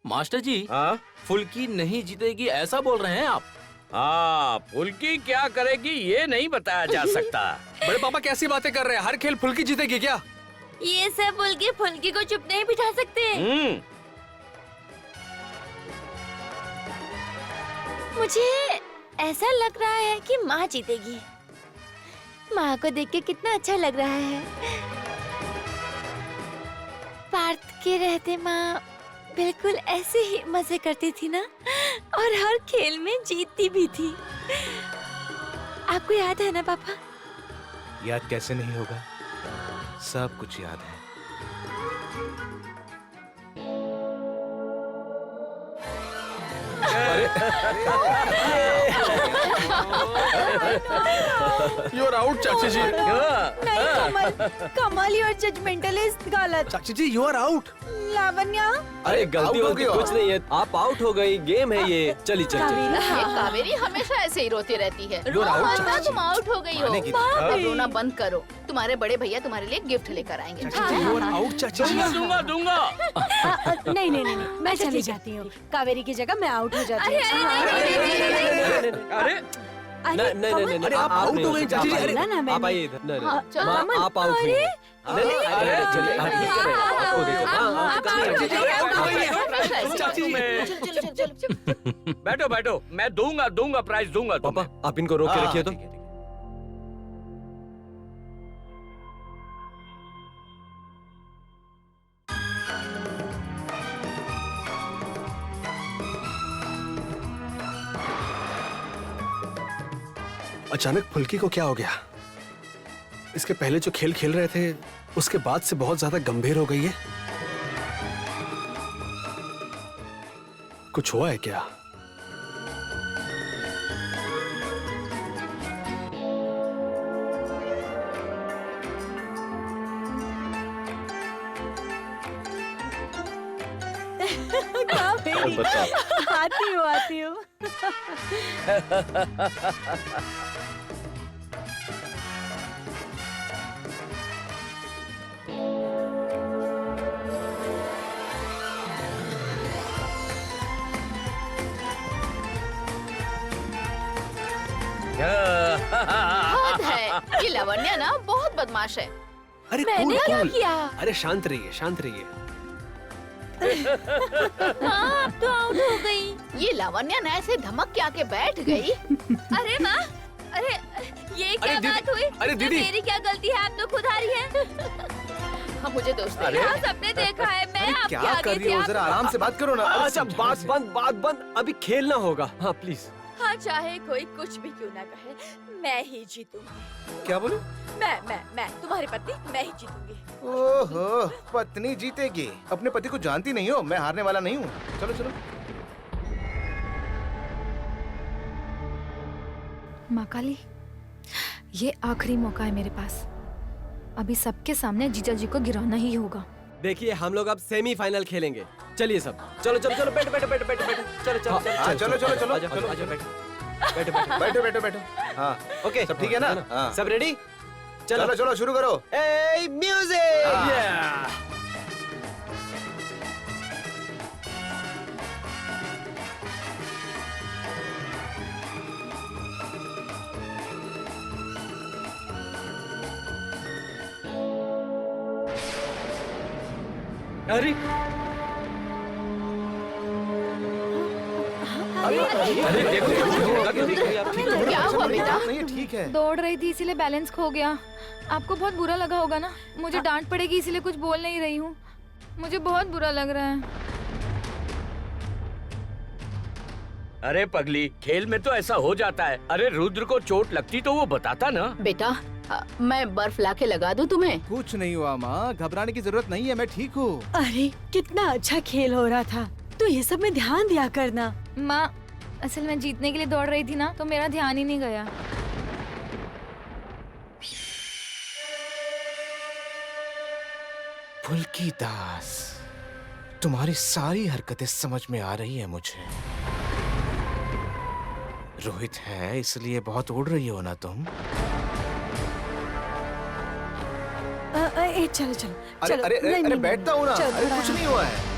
Master जी, हाँ फुल्की नहीं जीतेगी ऐसा बोल रहे हैं आप? हाँ, फुल्की क्या करेगी ये नहीं बताया जा सकता। बड़े पापा कैसी बातें कर रहे हैं? हर खेल फुल्की जीतेगी क्या? ये सब फुल्की फुल्की को चुप नहीं बिठा सकते। मुझे ऐसा लग रहा है कि माँ जीतेगी। माँ को देख के कितना अच्छा लग रहा है। पार्थ के रहते माँ बिल्कुल ऐसे ही मजे करती थी ना, और हर खेल में जीतती भी थी। आपको याद है ना पापा? याद कैसे नहीं होगा, सब कुछ याद है। You're out, चाची जी। नहीं कमल, कमल योर जजमेंटल इज गलत। चाची जी, you are out। लावण्या, अरे गलती वलती कुछ नहीं है, आप आउट हो गई, गेम है ये। चलिए चलिए। ये कावेरी हमेशा ऐसे ही रोती रहती है। रो out, मत ना, चाची। तुम आउट हो गई हो। अब रोना बंद करो, तुम्हारे बड़े भैया तुम्हारे लिए गिफ्ट लेकर आएंगे। You are out, चाची जी। दूंगा दूंगा। नहीं नहीं नहीं, मैं चली जाती हूँ। कावेरी की जगह मैं आउट हो जाती हूँ। अरे नहीं नहीं नहीं, अरे आप आउट हो गई चाची जी। अरे आप आइए इधर। नहीं हाँ, नहीं, चलो। माँ आप आउट हुई हैं। नहीं नहीं, अरे चलिए आप ठीक कर रहे हैं। आपको देखो, हाँ, आप हाँ, आउट हो चाची जी, गई, आप आउट हो आउट गई, हो गई। ऐसे। चाची जी, बैठो बैठो, मैं दूंगा प्राइज दूंगा पापा तुम्हें। आप इनको रोक के रखिए तो। अचानक फुल्की को क्या हो गया? इसके पहले जो खेल खेल रहे थे उसके बाद से बहुत ज्यादा गंभीर हो गई है। कुछ हुआ है क्या? कावेरी, आती हूँ। हद है, ये लावण्या ना बहुत बदमाश है। अरे मैंने क्या किया? अरे शांत रहिए, शांत रहिए। हाँ, अब तो आउट हो गई। ये लावण्या ना ऐसे धमक के आके बैठ गई। अरे माँ, अरे ये क्या दीदी, बात हुई? अरे तो दीदी। मेरी क्या गलती है? आप तो खुद हारी है। हाँ, मुझे दोस्त अरे हाँ, सबने देखा है। मैं आपके क्या आगे कर रही थी, हो? आप- जरा आराम से बात करो ना। अच्छा बात बंद, अभी खेलना होगा। हाँ प्लीज। हाँ, चाहे कोई कुछ भी क्यों ना कहे, मैं ही जीतूंगी। क्या बोले? मैं तुम्हारी पत्नी, मैं ही जीतूंगी। ओहो, पत्नी जीतेगी? अपने पति को जानती नहीं हो? मैं हारने वाला नहीं हूँ। चलो चलो। माँ काली, ये आखिरी मौका है मेरे पास। अभी सबके सामने जीजा जी को गिराना ही होगा। देखिए हम लोग अब सेमीफाइनल खेलेंगे। चलिए सब, चलो चलो चलो, बैठो बैठो बैठो बैठो बैठो, चलो चलो हाँ, चलो चलो चलो आजाओ, चलो। आजाओ, बैठो बैठो बैठो। बैठो बैठो बैठो। हाँ ओके सब ठीक है ना? हाँ। सब रेडी? चलो चलो शुरू करो। ए म्यूजिक। अरे क्या हुआ बेटा? नहीं ठीक है। दौड़ रही थी इसीलिए बैलेंस खो गया। आपको बहुत बुरा लगा होगा ना? मुझे डांट पड़ेगी इसीलिए कुछ बोल नहीं रही हूँ। मुझे बहुत बुरा लग रहा है। अरे पगली, खेल में तो ऐसा हो जाता है। अरे रुद्र को चोट लगती तो वो बताता ना। बेटा, मैं बर्फ लाके लगा दूं तुम्हें? कुछ नहीं हुआ माँ, घबराने की जरूरत नहीं है, मैं ठीक हूँ। अरे कितना अच्छा खेल हो रहा था, तो ये सब में ध्यान दिया करना। माँ, असल में जीतने के लिए दौड़ रही थी ना, तो मेरा ध्यान ही नहीं गया। फुल्की दास, तुम्हारी सारी हरकतें समझ में आ रही है मुझे। रोहित है इसलिए बहुत उड़ रही हो ना तुम? चलो चलो अरे चलो। अरे नहीं, अरे नहीं, बैठता हूँ ना। चलो, अरे थोड़ा कुछ नहीं हुआ है।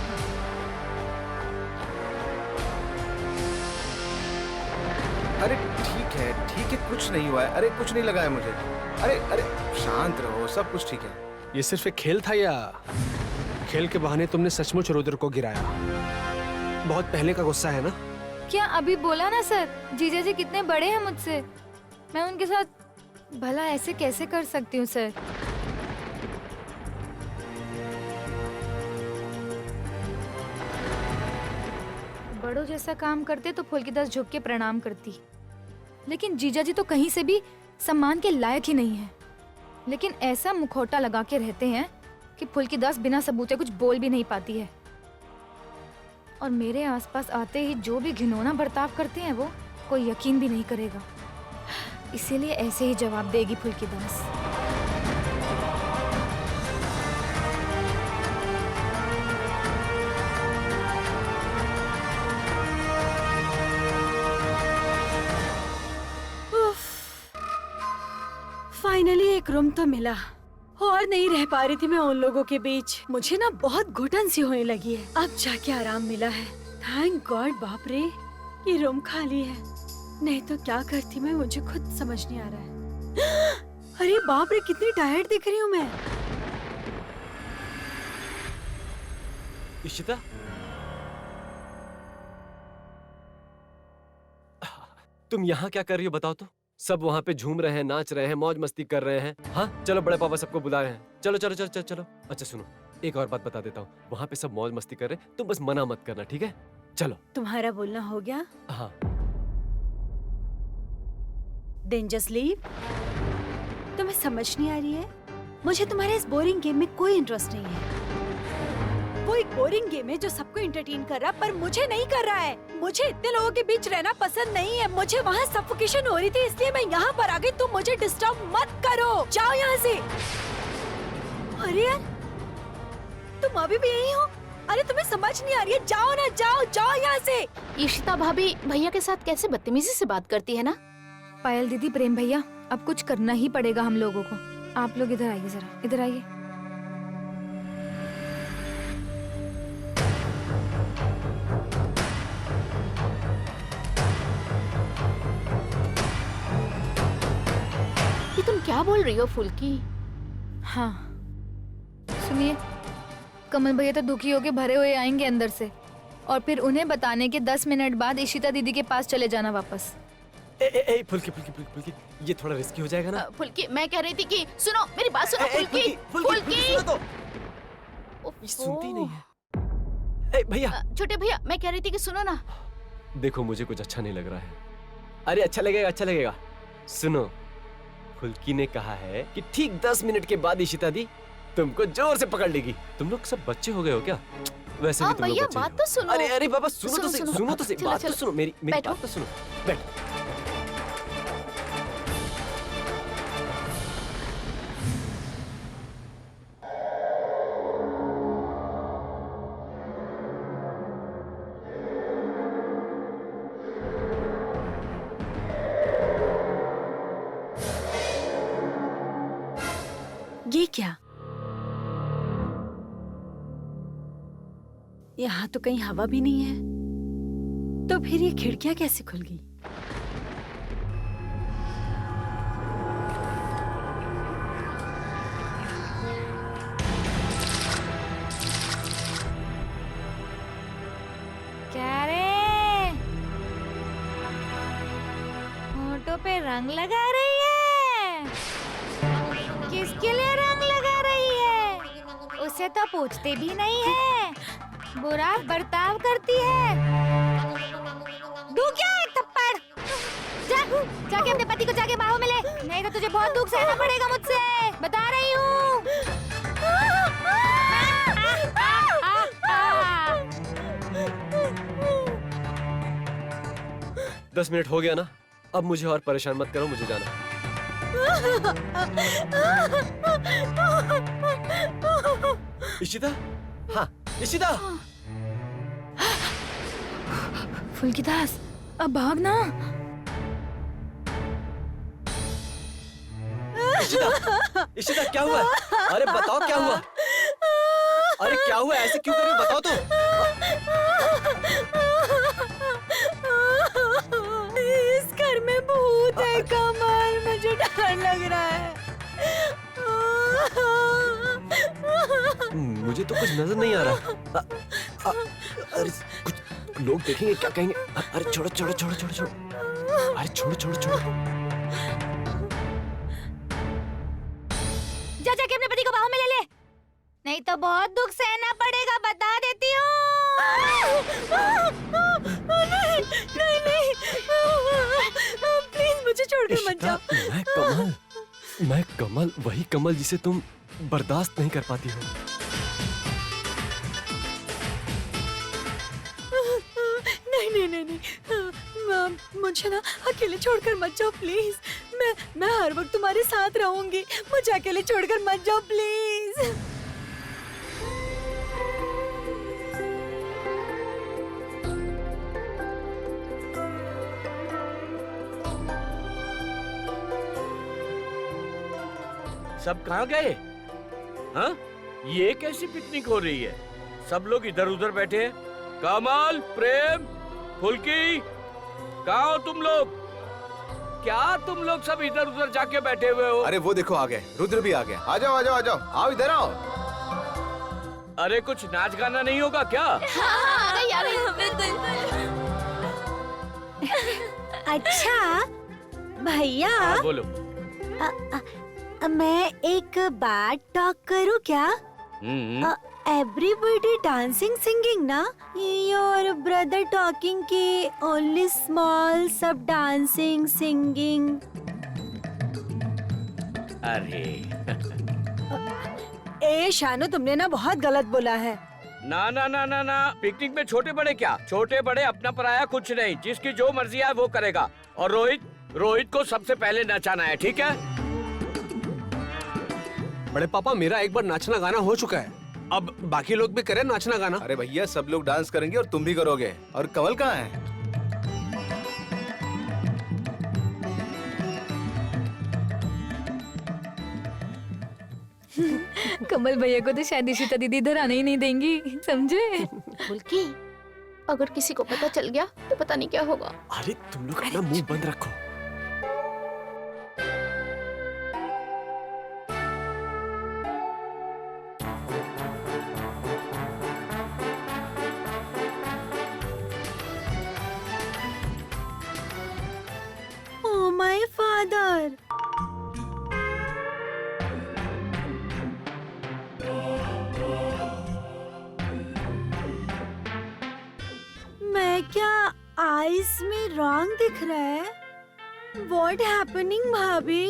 अरे ठीक है, कुछ नहीं हुआ है। अरे कुछ नहीं लगा है मुझे। अरे शांत रहो, सब कुछ ठीक है। ये सिर्फ एक खेल था या खेल के बहाने तुमने सचमुच रुद्र को गिराया? बहुत पहले का गुस्सा है ना? क्या अभी बोला ना सर, जीजा जी कितने बड़े हैं मुझसे, मैं उनके साथ भला ऐसे कैसे कर सकती हूँ सर। बड़ों जैसा काम करते तो फुल्कीदास झुक के प्रणाम करती, लेकिन जीजा जी तो कहीं से भी सम्मान के लायक ही नहीं है। लेकिन ऐसा मुखौटा लगा के रहते हैं कि फुल्कीदास बिना सबूते कुछ बोल भी नहीं पाती है। और मेरे आसपास आते ही जो भी घिनौना बर्ताव करते हैं वो कोई यकीन भी नहीं करेगा, इसीलिए ऐसे ही जवाब देगी फुल्कीदास। फाइनली एक रूम तो मिला, और नहीं रह पा रही थी मैं उन लोगों के बीच। मुझे ना बहुत घुटन सी होने लगी है। अब जाके आराम मिला है, थैंक गॉड। बाप रे, ये रूम खाली है, नहीं तो क्या करती मैं, मुझे खुद समझ नहीं आ रहा है। अरे बाप रे, कितनी टायर्ड दिख रही हूँ मैं। इशिता, तुम यहाँ क्या कर रही हो बताओ तो? सब वहाँ पे झूम रहे हैं, नाच रहे हैं, मौज मस्ती कर रहे हैं। हाँ चलो, बड़े पापा सबको बुला रहे हैं। चलो चलो चलो चलो चलो। अच्छा सुनो, एक और बात बता देता हूँ, वहाँ पे सब मौज मस्ती कर रहे हैं, तुम बस मना मत करना, ठीक है? चलो। तुम्हारा बोलना हो गया? हाँ। Then just leave. तुम्हें समझ नहीं आ रही है? मुझे तुम्हारे इस बोरिंग गेम में कोई इंटरेस्ट नहीं है। वो एक बोरिंग गेम है जो सबको एंटरटेन कर रहा, पर मुझे नहीं कर रहा है। मुझे इतने लोगों के बीच रहना पसंद नहीं है। मुझे वहाँ सफोकेशन हो रही थी, इसलिए मैं यहाँ पर आ गई। तुम मुझे डिस्टर्ब मत करो, जाओ यहाँ से। अरे यार, तुम अभी भी यही हो? अरे तुम्हें समझ नहीं आ रही है? जाओ ना, जाओ जाओ यहाँ से। इशिता भाभी भैया के साथ कैसे बदतमीजी से बात करती है ना। पायल दीदी, प्रेम भैया, अब कुछ करना ही पड़ेगा हम लोगों को। आप लोग इधर आइए, जरा इधर आइए। ये तुम क्या बोल रही हो फुल्की? हाँ सुनिए, कमल भैया तो दुखी होके भरे हुए आएंगे अंदर से, और फिर उन्हें बताने के 10 मिनट बाद इशिता दीदी के पास चले जाना वापस। फुल्की फुल्की फुल्की फुल्की, ये थोड़ा रिस्की हो जाएगा ना? फुल्की, मैं कह रही थी कि सुनो मेरी बात सुनो। फुल्की फुल्की सुनती नहीं है। भैया, छोटे भैया, मैं कह रही थी कि सुनो ना। देखो मुझे कुछ अच्छा नहीं लग रहा है। अरे अच्छा लगेगा, अच्छा लगेगा। सुनो, फुल्की ने कहा है कि ठीक 10 मिनट के बाद इशिता दी तुमको जोर से पकड़ लेगी। तुम लोग सब बच्चे हो गए हो क्या? वैसे भी तुम लोग भैया बच्चे बात हो। तो सुनो। अरे अरे बाबा, सुनो तो सही, सुनो तो सही, चलो, बात तो चलो। सुनो, मेरी बैठो। बात तो सुनो। बैठ। ये क्या? यहाँ तो कहीं हवा भी नहीं है, तो फिर ये खिड़कियाँ कैसे खुल गई? क्या रे, होठों पे रंग लगा रही है? किसके लिए रंग लगा रही है? उसे तो पूछते भी नहीं है, बुरा बर्ताव करती है। दू क्या एक थप्पड़? जाके अपने पति को जाके बाहों में ले, नहीं तो तुझे बहुत दुख सहना पड़ेगा मुझसे, बता रही हूँ। 10 मिनट हो गया ना, अब मुझे और परेशान मत करो, मुझे जाना है। इशिता, हाँ इशिता। फुल्कीदास, अब भाग ना। इशिता, इशिता क्या हुआ? अरे बताओ क्या हुआ? अरे क्या हुआ? ऐसे क्यों कर रही हो? बताओ तो। इसका लग रहा है। मुझे तो कुछ नजर नहीं आ रहा। अरे कुछ लोग देखेंगे, क्या कहेंगे? अरे छोड़ो छोड़ो छोड़ो छोड़ो छोड़ो, अरे छोड़ो छोड़ो छोड़ो। जा जाके अपने पति को बाहों में ले ले, नहीं तो बहुत दुख सहना पड़ेगा, बता देती हूँ। नहीं नहीं, प्लीज मुझे छोड़कर मत जाओ। मैं कमल, वही कमल जिसे तुम बर्दाश्त नहीं कर पाती हो। नहीं नहीं नहीं नहीं, मुझे ना अकेले छोड़कर मत जाओ प्लीज। मैं हर वक्त तुम्हारे साथ रहूंगी, मुझे अकेले छोड़कर मत जाओ प्लीज। सब कहाँ गए? हाँ, ये कैसी पिकनिक हो रही है? सब लोग इधर उधर बैठे हैं। कमल, प्रेम, फुल्की, कहाँ हो तुम लोग? क्या तुम लोग सब इधर उधर जाके बैठे हुए हो? अरे वो देखो आ गए, रुद्र भी आ गया। आ जाओ आ जाओ आ जाओ, आओ इधर आओ। अरे कुछ नाच गाना नहीं होगा क्या? अच्छा भैया, हाँ, बोलो। मैं एक बात टॉक करूँ क्या? Everybody dancing, singing ना? Your brother talking कि only small, सब dancing, singing. अरे ए शानू, तुमने ना बहुत गलत बोला है। ना ना ना ना ना, पिकनिक में छोटे बड़े क्या? छोटे बड़े अपना पराया कुछ नहीं, जिसकी जो मर्जी है वो करेगा। और रोहित को सबसे पहले नचाना है, ठीक है? बड़े पापा, मेरा एक बार नाचना गाना हो चुका है, अब बाकी लोग भी करें नाचना गाना। अरे भैया, सब लोग डांस करेंगे और तुम भी करोगे। और कमल कहाँ है? कमल भैया को तो शायद इशिता दीदी इधर आने ही नहीं देंगी, समझे? फुल्की, अगर किसी को पता चल गया तो पता नहीं क्या होगा। अरे तुम लोग अपना मुंह बंद रखो। Oh my father. मैं क्या आईज में रॉन्ग दिख रहा है? What happening भाभी?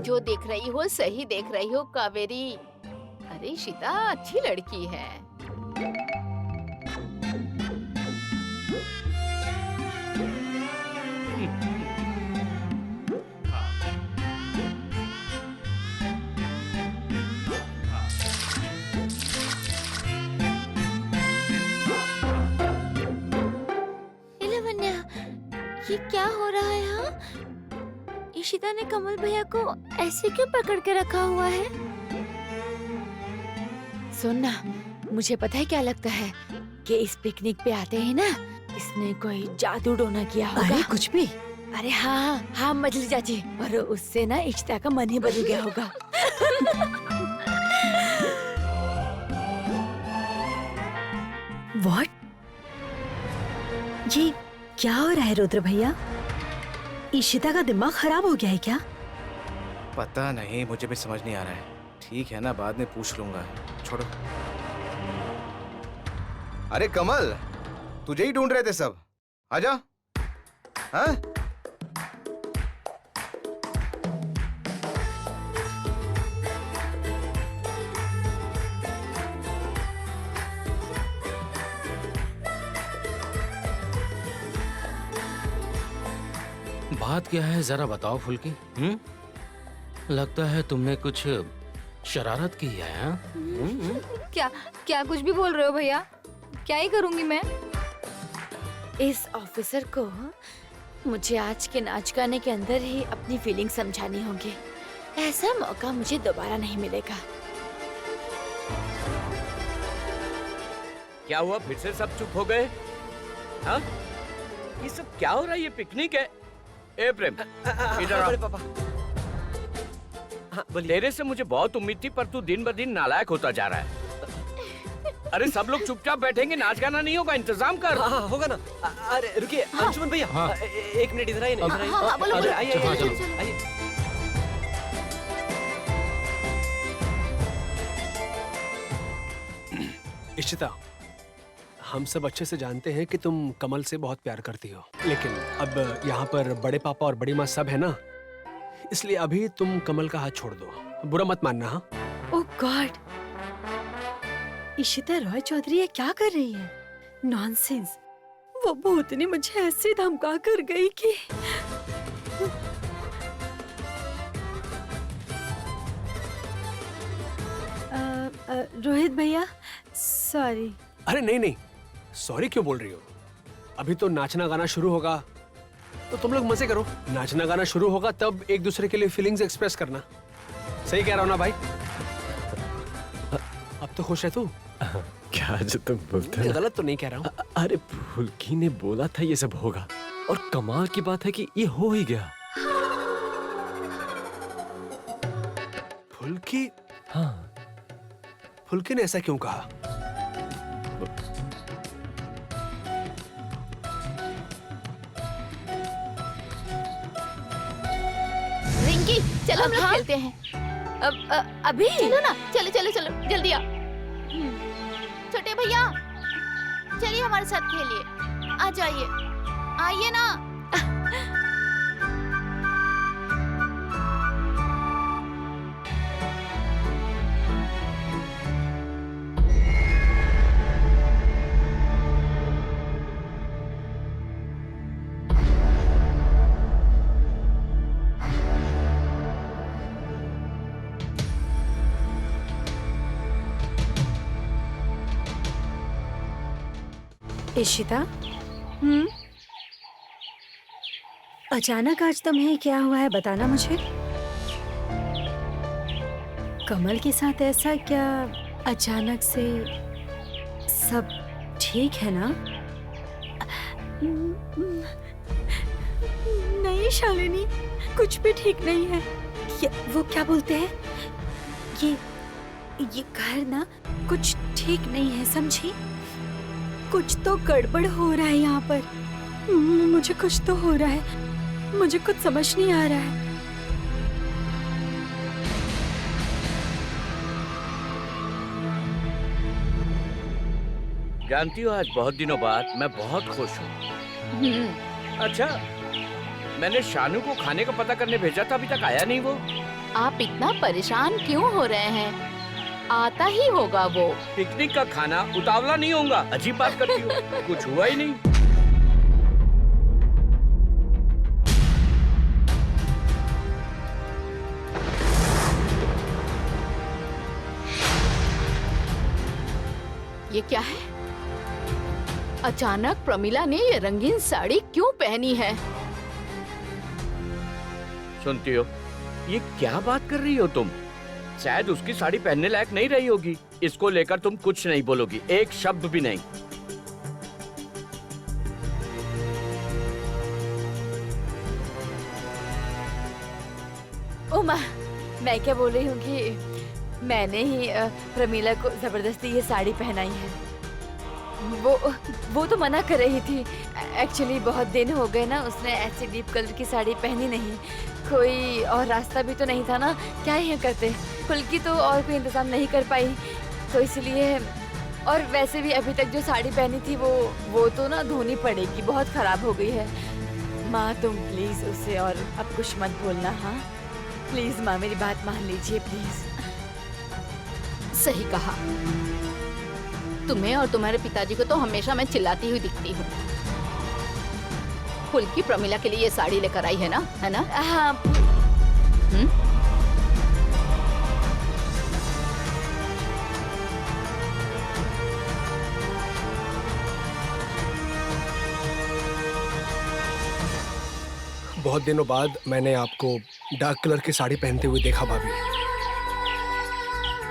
जो देख रही हो सही देख रही हो कावेरी। अरे शीता अच्छी लड़की है। ये क्या हो रहा है? हाँ, इशिता ने कमल भैया को ऐसे क्यों पकड़ के रखा हुआ है? सुनना, मुझे पता है क्या लगता है कि इस पिकनिक पे आते ही ना इसने कोई जादू टोना किया होगा। अरे कुछ भी। अरे हाँ हाँ मजली चाची, और उससे ना इशिता का मन ही बदल गया होगा। What? ये क्या हो रहा है रुद्र भैया? इशिता का दिमाग खराब हो गया है क्या? पता नहीं, मुझे भी समझ नहीं आ रहा है। ठीक है ना, बाद में पूछ लूंगा, छोड़ो। अरे कमल, तुझे ही ढूंढ रहे थे सब, आजा। हाँ? बात क्या है जरा बताओ फुल्की। लगता है तुमने कुछ शरारत की है। हाँ? क्या क्या कुछ भी बोल रहे हो भैया? क्या ही करूंगी मैं? इस ऑफिसर को मुझे आज के नाच गाने के अंदर ही अपनी फीलिंग समझानी होगी। ऐसा मौका मुझे दोबारा नहीं मिलेगा। क्या हुआ, फिर से सब चुप हो गए? हाँ? ये सब क्या हो रहा है? ये पिकनिक है। ए प्रेम, इधर आ। बड़े पापा। हाँ बोलिए। तेरे से मुझे बहुत उम्मीद थी, पर तू दिन ब दिन नालायक होता जा रहा है। अरे सब लोग चुपचाप बैठेंगे, नाच गाना नहीं होगा, इंतजाम कर। हाँ होगा ना। अरे रुकिए अंशुमन भैया। हाँ। एक मिनट इधर आइए ना, इधर आइए। हाँ, बोलो, अरे बोलो। आइए हाँ, आइए चलो। आइए। इशिता, हम सब अच्छे से जानते हैं कि तुम कमल से बहुत प्यार करती हो, लेकिन अब यहाँ पर बड़े पापा और बड़ी माँ सब है ना, इसलिए अभी तुम कमल का हाथ छोड़ दो। बुरा मत मानना। हाँ ओह गॉड, इशिता रॉय चौधरी ये क्या कर रही है? नॉनसेंस। वो भूतनी मुझे ऐसे धमका कर गई कि रोहित भैया सॉरी। अरे नहीं नहीं, सॉरी क्यों बोल रही हो? अभी तो नाचना गाना शुरू होगा, तो तुम लोग मजे करो। नाचना गाना शुरू होगा तब एक दूसरे के लिए फीलिंग्स एक्सप्रेस करना। सही कह रहा हूँ ना भाई? अब तो खुश है तू? क्या जो तुम बोलते हो? गलत तो नहीं कह रहा हूँ। अरे फुल्की ने बोला था ये सब होगा, और कमाल की बात है कि ये हो ही गया। फुल्की? हाँ। फुल्की ने ऐसा क्यों कहा? रिंकी चलो हम लोग खेलते हैं। अभी चलो ना, चलो चलो चलो जल्दी आ। छोटे भैया चलिए हमारे साथ खेलिए, आ जाइए, आइए ना। इशिता, अचानक आज तुम्हें क्या हुआ है बताना मुझे। कमल के साथ ऐसा क्या अचानक से? सब ठीक है ना? नहीं शालिनी, कुछ भी ठीक नहीं है। वो क्या बोलते हैं, ये घर ना कुछ ठीक नहीं है, समझी? कुछ तो गड़बड़ हो रहा है यहाँ पर। मुझे कुछ तो हो रहा है, मुझे कुछ समझ नहीं आ रहा है। जानती हो, आज बहुत दिनों बाद मैं बहुत खुश हूँ। अच्छा, मैंने शानू को खाने का पता करने भेजा था, अभी तक आया नहीं वो। आप इतना परेशान क्यों हो रहे हैं? आता ही होगा वो। पिकनिक का खाना उतावला नहीं होगा, अजीब बात करती हो। कुछ हुआ ही नहीं। ये क्या है? अचानक प्रमिला ने ये रंगीन साड़ी क्यों पहनी है? सुनती हो, ये क्या बात कर रही हो तुम? शायद उसकी साड़ी पहनने लायक नहीं रही होगी। इसको लेकर तुम कुछ नहीं बोलोगी, एक शब्द भी नहीं। ओ माँ, मैं क्या बोल रही हूँ कि मैंने ही प्रमीला को जबरदस्ती ये साड़ी पहनाई है। वो तो मना कर रही थी। एक्चुअली बहुत दिन हो गए ना, उसने ऐसी डीप कलर की साड़ी पहनी नहीं। कोई और रास्ता भी तो नहीं था ना, क्या ही करते। फुल्की तो और कोई इंतजाम नहीं कर पाई, तो इसलिए। और वैसे भी अभी तक जो साड़ी पहनी थी वो तो ना धोनी पड़ेगी, बहुत खराब हो गई है। माँ तुम प्लीज उसे और अब कुछ मत बोलना। हाँ प्लीज माँ, मेरी बात मान लीजिए प्लीज। सही कहा। तुम्हें और तुम्हारे पिताजी को तो हमेशा मैं चिल्लाती हुई दिखती हूँ। फुल्की प्रमिला के लिए ये साड़ी लेकर आई है ना? हाँ। बहुत दिनों बाद मैंने आपको डार्क कलर की साड़ी पहनते हुए देखा भाभी।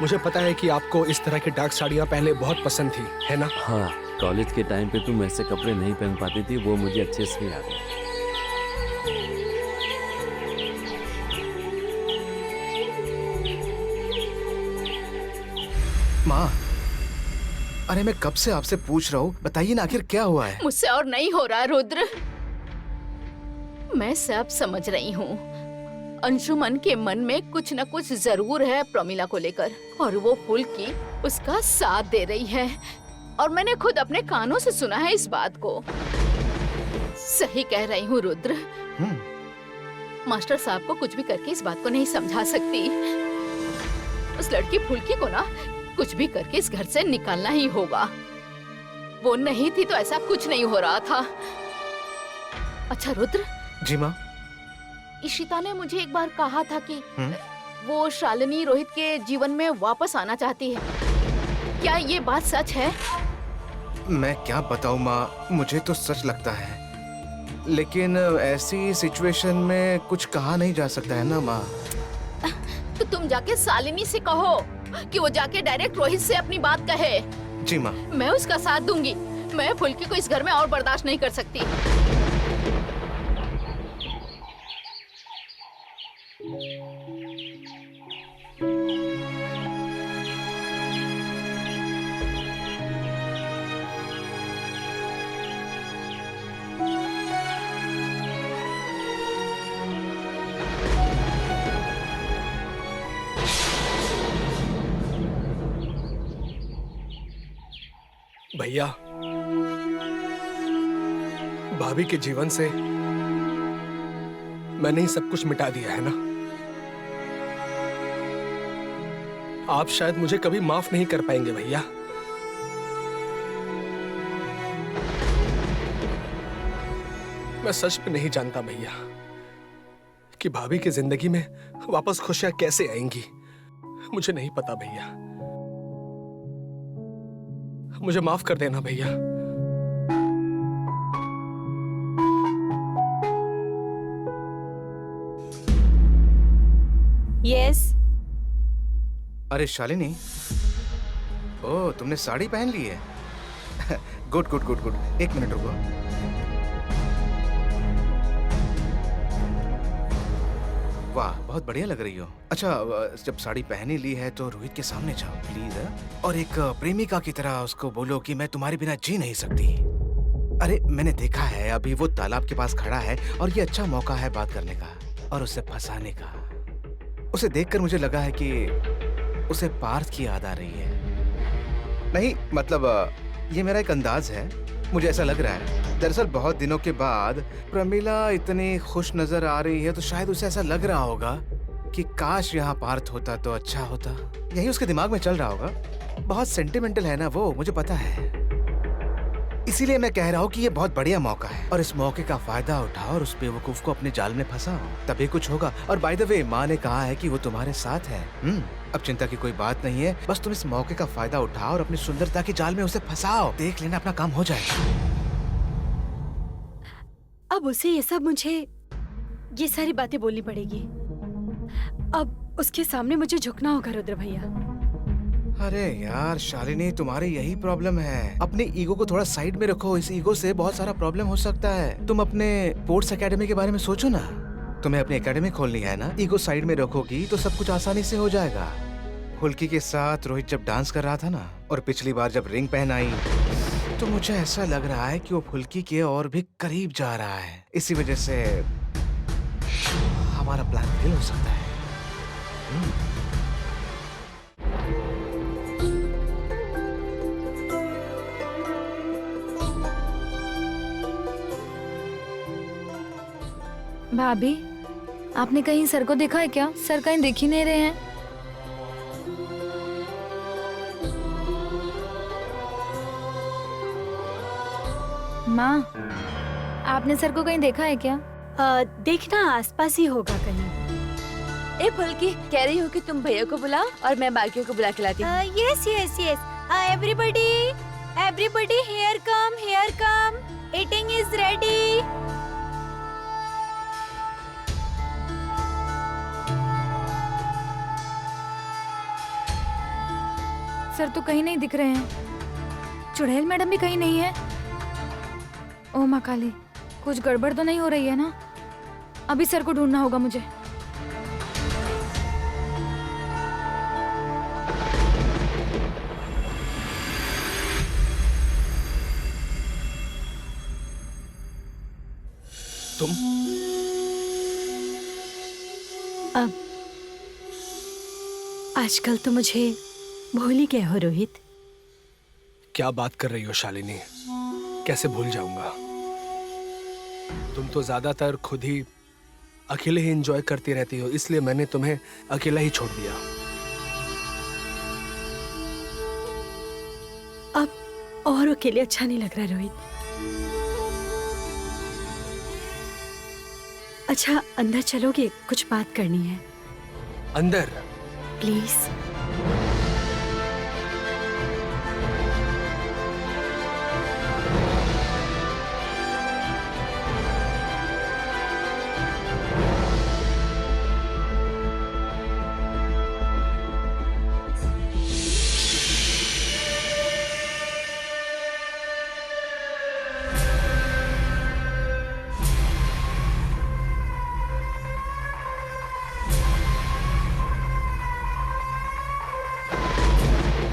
मुझे पता है कि आपको इस तरह की डार्क साड़ियाँ पहले बहुत पसंद थी, है ना? हाँ, कॉलेज के टाइम पे तुम ऐसे कपड़े नहीं पहन पाती थी, वो मुझे अच्छे से याद है। माँ, अरे मैं कब से आपसे पूछ रहा हूँ, बताइए ना आखिर क्या हुआ है? मुझसे और नहीं हो रहा रुद्र। मैं सब समझ रही हूँ। अंशुमन के मन में कुछ न कुछ जरूर है प्रमिला को लेकर, और वो फुल्की उसका साथ दे रही है। और मैंने खुद अपने कानों से सुना है इस बात को। सही कह रही हूँ रुद्र। मास्टर साहब को कुछ भी करके इस बात को नहीं समझा सकती। उस लड़की फुल्की को ना कुछ भी करके इस घर से निकालना ही होगा। वो नहीं थी तो ऐसा कुछ नहीं हो रहा था। अच्छा रुद्र। जी माँ। इशिता ने मुझे एक बार कहा था कि वो शालिनी रोहित के जीवन में वापस आना चाहती है। क्या ये बात सच है? मैं क्या बताऊँ माँ, मुझे तो सच लगता है, लेकिन ऐसी सिचुएशन में कुछ कहा नहीं जा सकता है ना माँ। तो तुम जाके शालिनी से कहो कि वो जाके डायरेक्ट रोहित से अपनी बात कहे। जी माँ। मैं उसका साथ दूंगी। मैं फुल्की को इस घर में और बर्दाश्त नहीं कर सकती। भैया, भाभी के जीवन से मैंने ही सब कुछ मिटा दिया है ना। आप शायद मुझे कभी माफ नहीं कर पाएंगे भैया। मैं सच में नहीं जानता भैया कि भाभी की जिंदगी में वापस खुशियां कैसे आएंगी। मुझे नहीं पता भैया। मुझे माफ कर देना भैया। यस। अरे शालिनी, ओह तुमने साड़ी पहन ली है। Good good good good. एक मिनट रुको। वाह, बहुत बढ़िया लग रही हो। अच्छा, जब साड़ी पहनी ली है तो रोहित के सामने जाओ प्लीज, और एक प्रेमिका की तरह उसको बोलो कि मैं तुम्हारे बिना जी नहीं सकती। अरे मैंने देखा है, अभी वो तालाब के पास खड़ा है और ये अच्छा मौका है बात करने का और उसे फंसाने का। उसे देखकर मुझे लगा है कि उसे पार्थ की याद आ रही है। नहीं मतलब ये मेरा एक अंदाज है, मुझे ऐसा लग रहा है। दरअसल बहुत दिनों के बाद प्रमिला इतनी खुश नजर आ रही है तो शायद उसे ऐसा लग रहा होगा कि काश यहाँ पार्थ होता तो अच्छा होता। यही उसके दिमाग में चल रहा होगा। बहुत सेंटिमेंटल है ना वो, मुझे पता है। इसीलिए मैं कह रहा हूँ कि ये बहुत बढ़िया मौका है और इस मौके का फायदा उठाओ और उस बेवकूफ को अपने जाल में फंसाओ, तभी कुछ होगा। और बाय द वे, माँ ने कहा है कि वो तुम्हारे साथ है। अब चिंता की कोई बात नहीं है, बस तुम इस मौके का फायदा उठाओ और अपनी सुंदरता के जाल में उसे फंसाओ। देख लेना, अपना काम हो जाएगा। अब उसे ये सब मुझे ये सारी बातें बोलनी पड़ेगी। अब उसके सामने मुझे झुकना होगा रुद्र भैया। अरे यार शालिनी, तुम्हारी यही प्रॉब्लम है। अपने ईगो को थोड़ा साइड में रखो। इस ईगो से बहुत सारा प्रॉब्लम हो सकता है। तुम अपने स्पोर्ट्स एकेडमी के बारे में सोचो ना। तुम्हें अपनी एकेडमी खोलनी है ना। ईगो साइड में रखोगी तो सब कुछ आसानी से हो जाएगा। फुल्की के साथ रोहित जब डांस कर रहा था ना, और पिछली बार जब रिंग पहनाई, तो मुझे ऐसा लग रहा है कि वो फुल्की के और भी करीब जा रहा है। इसी वजह से हमारा प्लान फेल हो सकता है। भाभी, आपने कहीं सर को देखा है क्या? सर कहीं दिख ही नहीं रहे हैं। माँ, आपने सर को कहीं देखा है क्या? देखना आसपास ही होगा कहीं। ए फुल्की, कह रही हूँ कि तुम भैया को बुलाओ और मैं बाकियों को बुला के लाती हूँ। Yes yes yes. Everybody everybody here come, eating is ready. Sir तो कहीं नहीं दिख रहे हैं। चुड़ैल मैडम भी कहीं नहीं है। ओ माँ काली, कुछ गड़बड़ तो नहीं हो रही है ना? अभी सर को ढूंढना होगा मुझे। तुम अब आजकल तो मुझे भूल ही गए हो रोहित। क्या बात कर रही हो शालिनी? कैसे भूल जाऊंगा? तुम तो ज्यादातर खुद ही अकेले ही एंजॉय करती रहती हो, इसलिए मैंने तुम्हें अकेला ही छोड़ दिया। अब और अकेले अच्छा नहीं लग रहा रोहित। अच्छा अंदर चलोगे? कुछ बात करनी है। अंदर? प्लीज।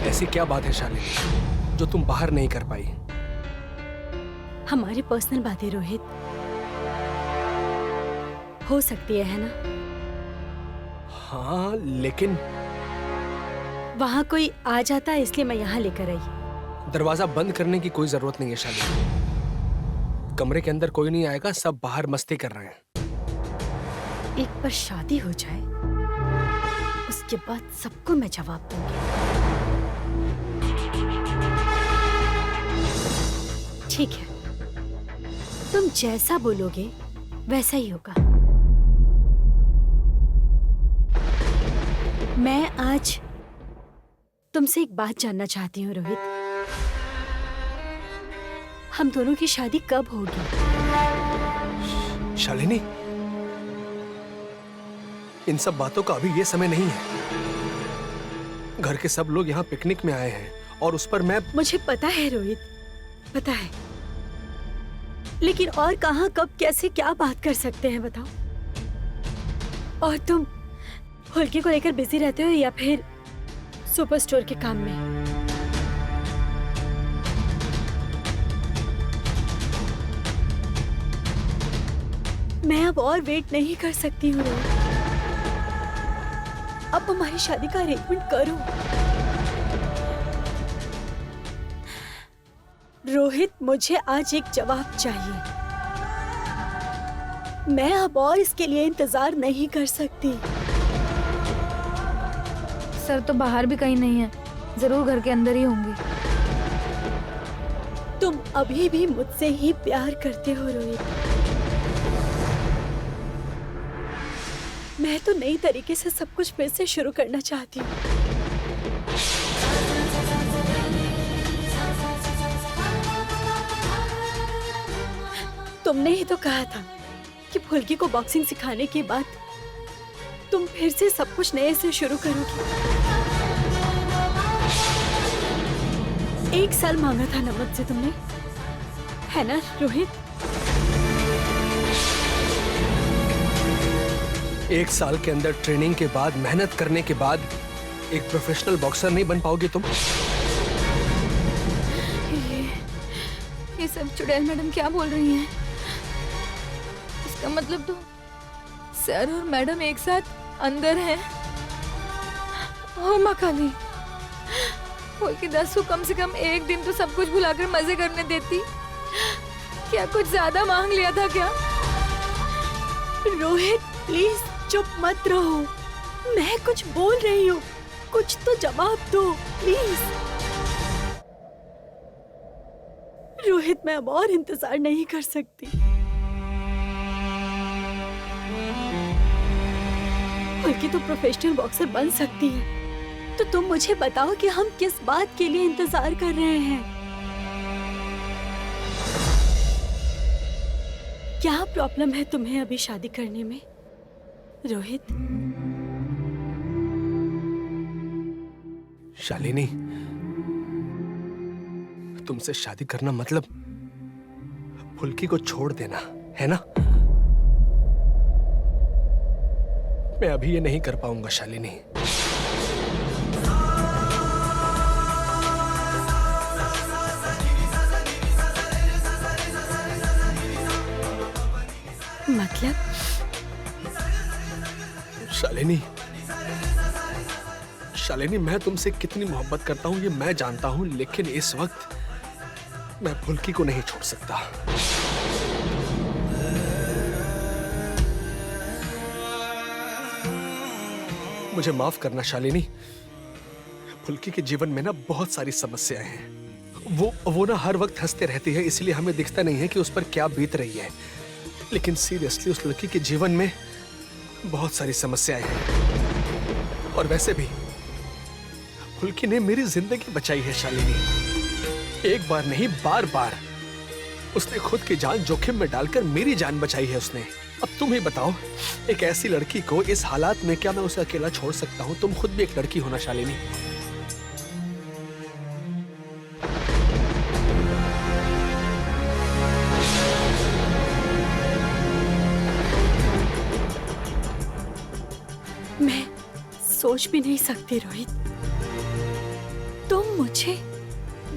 ऐसी क्या बात है शालिनी जो तुम बाहर नहीं कर पाई? हमारी पर्सनल बातें रोहित, हो सकती है ना? हाँ लेकिन वहाँ कोई आ जाता है इसलिए मैं यहाँ लेकर आई। दरवाजा बंद करने की कोई जरूरत नहीं है शालिनी। कमरे के अंदर कोई नहीं आएगा, सब बाहर मस्ती कर रहे हैं। एक बार शादी हो जाए उसके बाद सबको मैं जवाब दूंगी। ठीक है, तुम जैसा बोलोगे वैसा ही होगा। मैं आज तुमसे एक बात जानना चाहती हूँ रोहित। हम दोनों की शादी कब होगी? शालिनी, इन सब बातों का अभी ये समय नहीं है। घर के सब लोग यहाँ पिकनिक में आए हैं और उस पर मैं... मुझे पता है रोहित, पता है, लेकिन और कहाँ, कब, कैसे, क्या बात कर सकते हैं बताओ? और तुम हुल्की को लेकर बिजी रहते हो या फिर सुपर स्टोर के काम में? मैं अब और वेट नहीं कर सकती हूँ रोहित। अब हमारी शादी का अरेंजमेंट करो रोहित। मुझे आज एक जवाब चाहिए। मैं अब और इसके लिए इंतजार नहीं कर सकती। सर तो बाहर भी कहीं नहीं है, जरूर घर के अंदर ही होंगे। तुम अभी भी मुझसे ही प्यार करते हो रोहित। मैं तो नई तरीके से सब कुछ फिर से शुरू करना चाहती हूँ। तुमने ही तो कहा था कि फुल्की को बॉक्सिंग सिखाने के बाद तुम फिर से सब कुछ नए से शुरू करोगी। 1 साल मांगा था ना मुझसे तुमने, है ना रोहित? 1 साल के अंदर ट्रेनिंग के बाद, मेहनत करने के बाद एक प्रोफेशनल बॉक्सर नहीं बन पाओगी तुम? ये सब चुड़ैल मैडम क्या बोल रही हैं? इसका मतलब तो सर और मैडम एक साथ अंदर हैं। ओ माँ काली, हुल्की 10 को कम से कम एक दिन तो सब कुछ भुलाकर मजे करने देती। क्या कुछ ज्यादा मांग लिया था क्या? रोहित प्लीज चुप मत रहो, मैं कुछ बोल रही हूँ, कुछ तो जवाब दो प्लीज। रोहित मैं अब और इंतजार नहीं कर सकती। हुल्की तो प्रोफेशनल बॉक्सर बन सकती है, तो तुम मुझे बताओ कि हम किस बात के लिए इंतजार कर रहे हैं? क्या प्रॉब्लम है तुम्हें अभी शादी करने में रोहित? शालिनी, तुमसे शादी करना मतलब फुल्की को छोड़ देना है ना? मैं अभी ये नहीं कर पाऊंगा शालिनी। मतलब? शालिनी, शालिनी, मैं तुमसे कितनी मोहब्बत करता हूं ये मैं जानता हूं, लेकिन इस वक्त मैं फुल्की को नहीं छोड़ सकता। मुझे माफ करना शालिनी, फुल्की के जीवन में ना बहुत सारी समस्याएं हैं। वो ना हर वक्त हंसते रहती है, इसलिए हमें दिखता नहीं है कि उस पर क्या बीत रही है, लेकिन सीरियसली उस लड़की के जीवन में बहुत सारी समस्याएं हैं। और वैसे भी फुल्की ने मेरी जिंदगी बचाई है शालिनी, एक बार नहीं बार बार उसने खुद की जान जोखिम में डालकर मेरी जान बचाई है उसने। अब तुम ही बताओ, एक ऐसी लड़की को इस हालात में क्या मैं उसे अकेला छोड़ सकता हूँ? तुम खुद भी एक लड़की हो ना शालिनी। मैं सोच भी नहीं सकती रोहित, तुम मुझे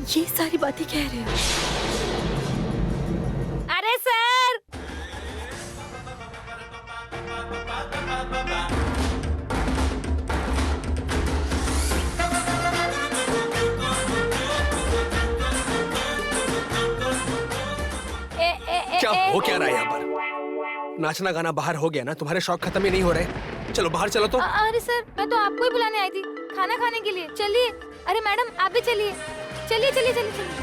ये सारी बातें कह रहे हो। अरे सर, क्या हो क्या रहा है यहाँ पर? नाचना गाना बाहर हो गया ना? तुम्हारे शौक खत्म ही नहीं हो रहे? चलो बाहर चलो तो। अरे सर, मैं तो आपको ही बुलाने आई थी खाना खाने के लिए। चलिए। अरे मैडम, आप भी चलिए। चलिए चलिए चलिए चलिए।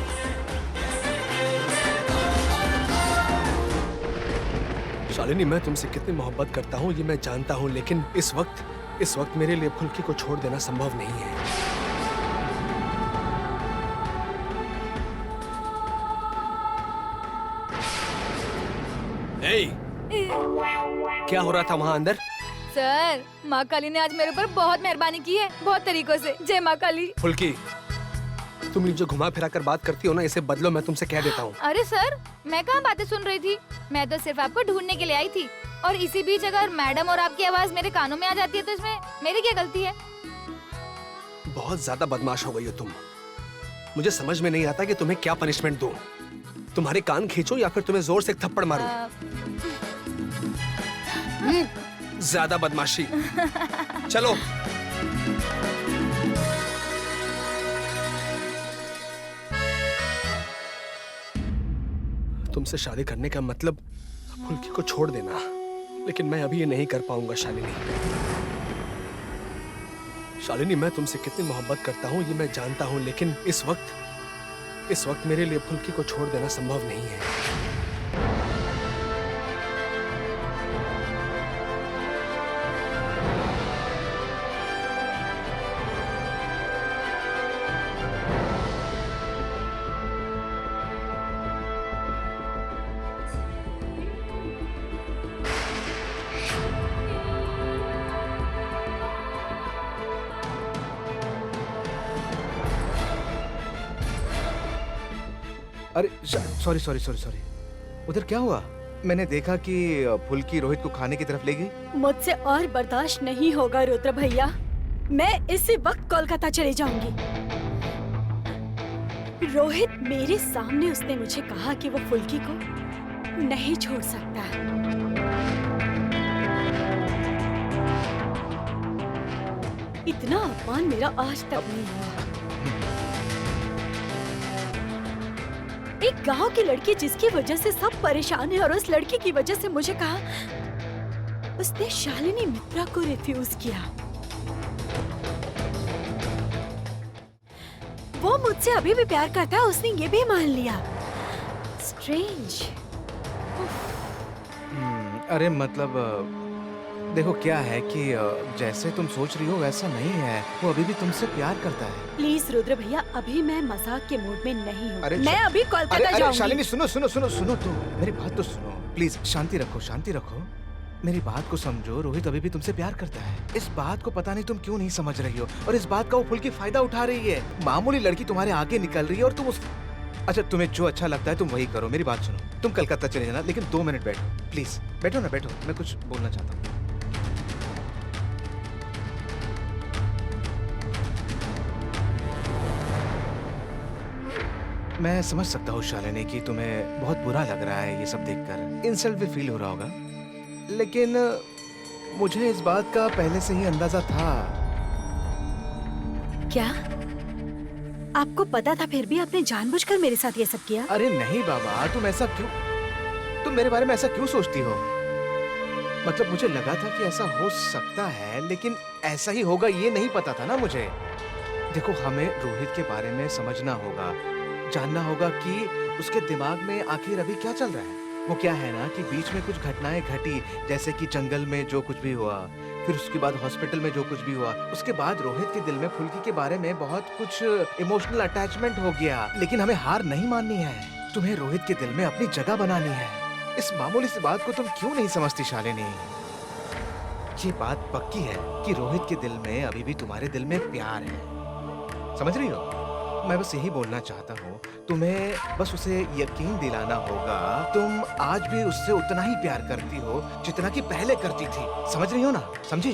शालिनी, मैं तुमसे कितनी मोहब्बत करता हूँ ये मैं जानता हूँ, लेकिन इस वक्त मेरे लिए फुल्की को छोड़ देना संभव नहीं है। क्या हो रहा था वहाँ अंदर? सर, माँ काली ने आज मेरे ऊपर बहुत मेहरबानी की है, बहुत तरीकों से। जय माँ काली। फुल्की, तुम जो घुमा फिरा कर बात करती हो ना, इसे बदलो, मैं तुमसे कह देता हूँ। अरे सर, मैं कहाँ बातें सुन रही थी? मैं तो सिर्फ आपको ढूंढने के लिए आई थी, और इसी बीच अगर मैडम और आपकी आवाज मेरे कानों में आ जाती है तो इसमें मेरी क्या गलती है? बहुत ज्यादा बदमाश हो गई हो तुम। मुझे समझ में नहीं आता कि तुम्हें क्या पनिशमेंट दूं। तुम्हारे कान खींचूं या फिर तुम्हें जोर से एक थप्पड़ मारूं? ज्यादा बदमाशी। चलो। तुमसे शादी करने का मतलब फुल्की को छोड़ देना, लेकिन मैं अभी ये नहीं कर पाऊंगा शालिनी। शालिनी, मैं तुमसे कितनी मोहब्बत करता हूँ ये मैं जानता हूँ, लेकिन इस वक्त मेरे लिए फुल्की को छोड़ देना संभव नहीं है। अरे सॉरी सॉरी सॉरी सॉरी, उधर क्या हुआ? मैंने देखा कि फुल्की रोहित को खाने की तरफ ले गई। मुझसे और बर्दाश्त नहीं होगा रुद्र भैया, मैं इसी वक्त कोलकाता चली जाऊंगी। रोहित मेरे सामने उसने मुझे कहा कि वो फुल्की को नहीं छोड़ सकता। इतना अपमान मेरा आज तक नहीं हुआ। एक गांव की लड़की जिसकी वजह से सब परेशान है, और उस लड़की की वजह से मुझे कहा उसने शालिनी मित्रा को रिफ्यूज किया। वो मुझसे अभी भी प्यार करता है, उसने ये भी मान लिया। स्ट्रेंज। अरे मतलब देखो क्या है कि जैसे तुम सोच रही हो वैसा नहीं है, वो अभी भी तुमसे प्यार करता है। प्लीज रुद्र भैया, अभी मैं मजाक के मूड में नहीं हूँ। अरे मैं अभी कोलकाता जाऊंगी। शालिनी सुनो सुनो सुनो सुनो, तो मेरी बात तो सुनो प्लीज। शांति रखो, शांति रखो, मेरी बात को समझो। रोहित अभी भी तुमसे प्यार करता है। इस बात को पता नहीं तुम क्यों नहीं समझ रही हो, और इस बात का वो फुल्की फायदा उठा रही है। मामूली लड़की तुम्हारे आगे निकल रही है और तुम अच्छा तुम्हें जो अच्छा लगता है तुम वही करो, मेरी बात सुनो। तुम कलकत्ता चले जाना, लेकिन 2 मिनट बैठो प्लीज। बैठो ना, बैठो, मैं कुछ बोलना चाहता हूँ। मैं समझ सकता हूँ शालिनी कि तुम्हें बहुत बुरा लग रहा है ये सब देखकर, इंसल्ट भी फील हो रहा होगा, लेकिन मुझे इस बात का पहले से ही अंदाजा था। क्या आपको पता था फिर भी आपने जानबूझकर मेरे साथ ये सब किया? अरे नहीं बाबा, तुम मेरे बारे में ऐसा क्यों सोचती हो? मतलब मुझे लगा था कि ऐसा हो सकता है, लेकिन ऐसा ही होगा ये नहीं पता था ना मुझे। देखो, हमें रोहित के बारे में समझना होगा, जानना होगा कि उसके दिमाग में आखिर अभी क्या चल रहा है। वो क्या है ना कि बीच में कुछ घटनाएं घटी, जैसे कि जंगल में जो कुछ भी हुआ, फिर उसके बाद हॉस्पिटल में जो कुछ भी हुआ, उसके बाद रोहित के दिल में फुल्की के बारे में बहुत कुछ इमोशनल अटैचमेंट हो गया। लेकिन हमें हार नहीं माननी है, तुम्हें रोहित के दिल में अपनी जगह बनानी है। इस मामूली सी बात को तुम क्यों नहीं समझती शालिनी? ये बात पक्की है कि रोहित के दिल में अभी भी तुम्हारे दिल में प्यार है, समझ रही हो? मैं बस यही बोलना चाहता हूँ, तुम्हें बस उसे यकीन दिलाना होगा तुम आज भी उससे उतना ही प्यार करती हो जितना कि पहले करती थी। समझ रही हो ना? समझी?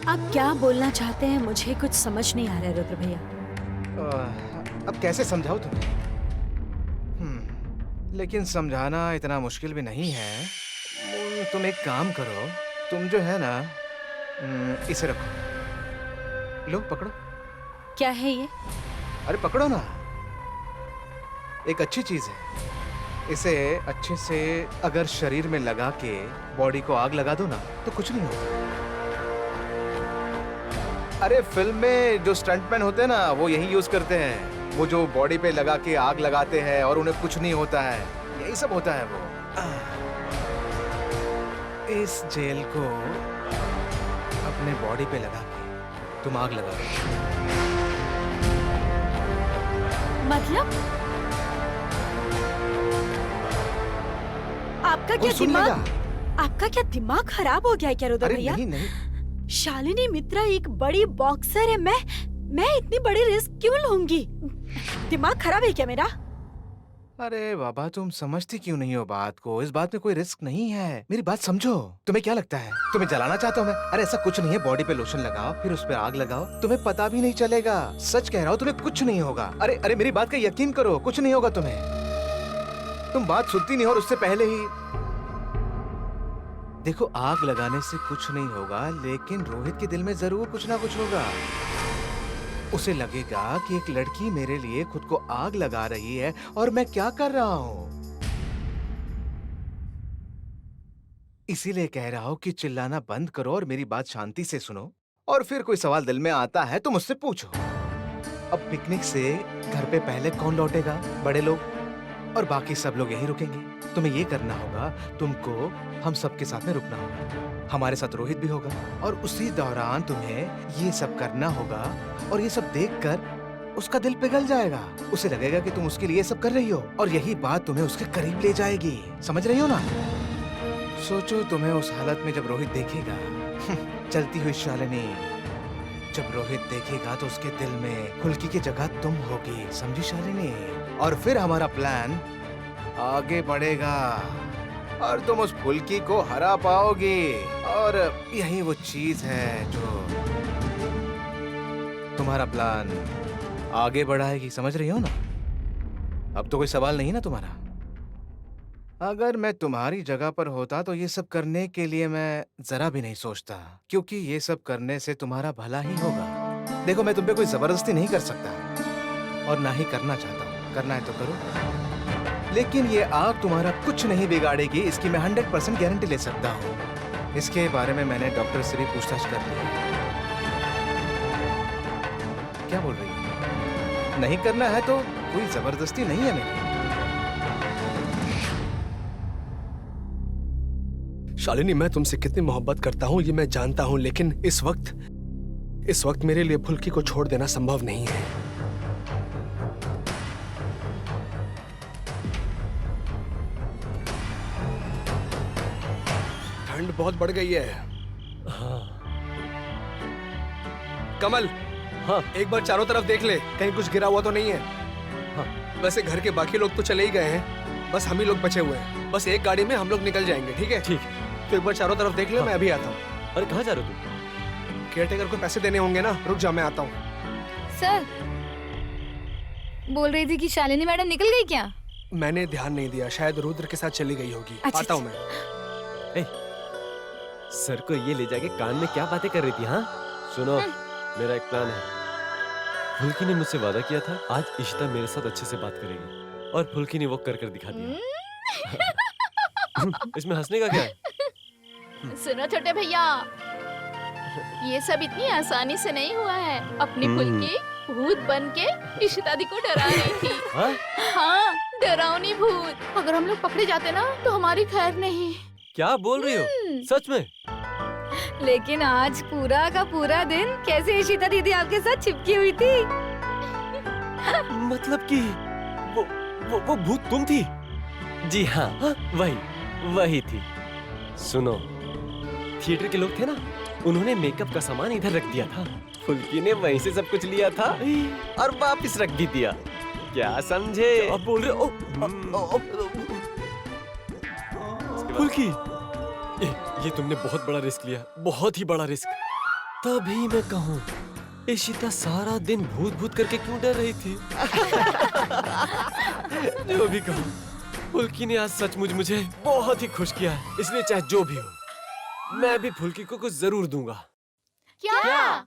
आप क्या बोलना चाहते हैं मुझे कुछ समझ नहीं आ रहा है रुद्र भैया। अब कैसे समझाऊं तुम्हें? लेकिन समझाना इतना मुश्किल भी नहीं है। तुम एक काम करो, तुम जो है ना, इसे रखो, लो पकड़ो। क्या है ये? अरे पकड़ो ना, एक अच्छी चीज है। इसे अच्छे से अगर शरीर में लगा के बॉडी को आग लगा दो ना तो कुछ नहीं होता। अरे फिल्म में जो स्टंटमैन होते हैं ना, वो यही यूज करते हैं। वो जो बॉडी पे लगा के आग लगाते हैं और उन्हें कुछ नहीं होता है, यही सब होता है वो। इस जेल को अपने बॉडी पे लगा के तुम आग लगा दो। मतलब आपका क्या दिमाग खराब हो गया है क्या रुद्र अरे भैया? नहीं नहीं, शालिनी मित्रा एक बड़ी बॉक्सर है, मैं इतनी बड़ी रिस्क क्यों लूंगी? दिमाग खराब है क्या मेरा? अरे बाबा, तुम समझती क्यों नहीं हो बात को? इस बात में कोई रिस्क नहीं है, मेरी बात समझो। तुम्हें क्या लगता है तुम्हें जलाना चाहता हूँ मैं? अरे ऐसा कुछ नहीं है। बॉडी पे लोशन लगाओ, फिर उस पर आग लगाओ, तुम्हें पता भी नहीं चलेगा। सच कह रहा हूँ, तुम्हें कुछ नहीं होगा। अरे अरे मेरी बात का यकीन करो, कुछ नहीं होगा तुम्हें। तुम बात सुनती नहीं, और उससे पहले ही देखो, आग लगाने से कुछ नहीं होगा, लेकिन रोहित के दिल में जरूर कुछ ना कुछ होगा। उसे लगेगा कि एक लड़की मेरे लिए खुद को आग लगा रही है और मैं क्या कर रहा हूँ। इसीलिए कह रहा हूँ कि चिल्लाना बंद करो और मेरी बात शांति से सुनो, और फिर कोई सवाल दिल में आता है तो मुझसे पूछो। अब पिकनिक से घर पे पहले कौन लौटेगा? बड़े लोग, और बाकी सब लोग यहीं रुकेंगे। तुम्हें ये करना होगा, तुमको हम सबके साथ में रुकना होगा। हमारे साथ रोहित भी होगा, और उसी दौरान तुम्हें ये सब करना होगा, और ये सब देखकर उसका दिल पिघल जाएगा। उसे लगेगा कि तुम उसके लिए सब कर रही हो, और यही बात तुम्हें उसके करीब ले जाएगी। समझ रही हो ना? सोचो, तुम्हें उस हालत में जब रोहित देखेगा, चलती हुई शालिनी, जब रोहित देखेगा तो उसके दिल में फुल्की की जगह तुम होगी। समझी शालिनी? और फिर हमारा प्लान आगे बढ़ेगा और तुम उस फुल्की को हरा पाओगी, और यही वो चीज है जो तुम्हारा प्लान आगे बढ़ाएगी। समझ रही हो ना? अब तो कोई सवाल नहीं ना तुम्हारा? अगर मैं तुम्हारी जगह पर होता तो ये सब करने के लिए मैं जरा भी नहीं सोचता, क्योंकि ये सब करने से तुम्हारा भला ही होगा। देखो, मैं तुम पे कोई जबरदस्ती नहीं कर सकता, और ना ही करना चाहता हूँ। करना है तो करो, लेकिन ये आग तुम्हारा कुछ नहीं बिगाड़ेगी, इसकी मैं 100% गारंटी ले सकता हूँ। इसके बारे में मैंने डॉक्टर से भी पूछताछ कर ली है। क्या बोल रही हो? नहीं करना है तो कोई जबरदस्ती नहीं है मेरी। शालिनी, मैं तुमसे कितनी मोहब्बत करता हूँ ये मैं जानता हूँ, लेकिन इस वक्त मेरे लिए फुल्की को छोड़ देना संभव नहीं है। ठंड बहुत बढ़ गई है। हाँ कमल, हाँ एक बार चारों तरफ देख ले, कहीं कुछ गिरा हुआ तो नहीं है? हाँ, वैसे घर के बाकी लोग तो चले ही गए हैं, बस हम ही लोग बचे हुए हैं। बस एक गाड़ी में हम लोग निकल जाएंगे, ठीक है? ठीक। तो एक बार चारों तरफ देख ले, हाँ। मैं अभी आता हूँ। अरे कहाँ जा रहे हो तुम? केयरटेकर को पैसे देने होंगे ना, रुक जा मैं आता हूँ। सर, बोल रही थी कि शालिनी मैडम निकल गई क्या? मैंने ध्यान नहीं दिया, शायद रुद्र के साथ चली गई होगी। अच्छा, आता हूँ मैं। सर को ये ले जाके कान में क्या बातें कर रही थी? हाँ सुनो, मेरा एक प्लान है। फुल्की ने मुझसे वादा किया था आज इशिता मेरे साथ अच्छे से बात करेगी, और फुल्की ने वो कर दिखा दिया। इसमें हंसने का क्या है? सुनो छोटे भैया, ये सब इतनी आसानी से नहीं हुआ है। अपनी फुल्की भूत बन के इशिता दी को डरा रही थी। हाँ? हाँ, डरावनी भूत। अगर हम लोग पकड़े जाते ना तो हमारी खैर नहीं। क्या बोल रही हो? सच में? लेकिन आज पूरा का पूरा दिन कैसे इशिता दीदी आपके साथ चिपकी हुई थी? मतलब कि वो भूत तुम थी? जी हाँ, वही थी। सुनो, थिएटर के लोग थे ना, उन्होंने मेकअप का सामान इधर रख दिया था। फुल्की ने वहीं से सब कुछ लिया था और वापस रख भी दिया। क्या समझे? अब बोल रहे हो? फुल्की, ये तुमने बहुत बड़ा रिस्क लिया, बहुत ही बड़ा रिस्क। तभी मैं कहूँ, इशिता सारा दिन भूत भूत करके क्यों डर रही थी? जो भी कहूँ, फुल्की ने आज सचमुच मुझे बहुत ही खुश किया है। इसलिए चाहे जो भी हो, मैं भी फुल्की को कुछ जरूर दूंगा। क्या?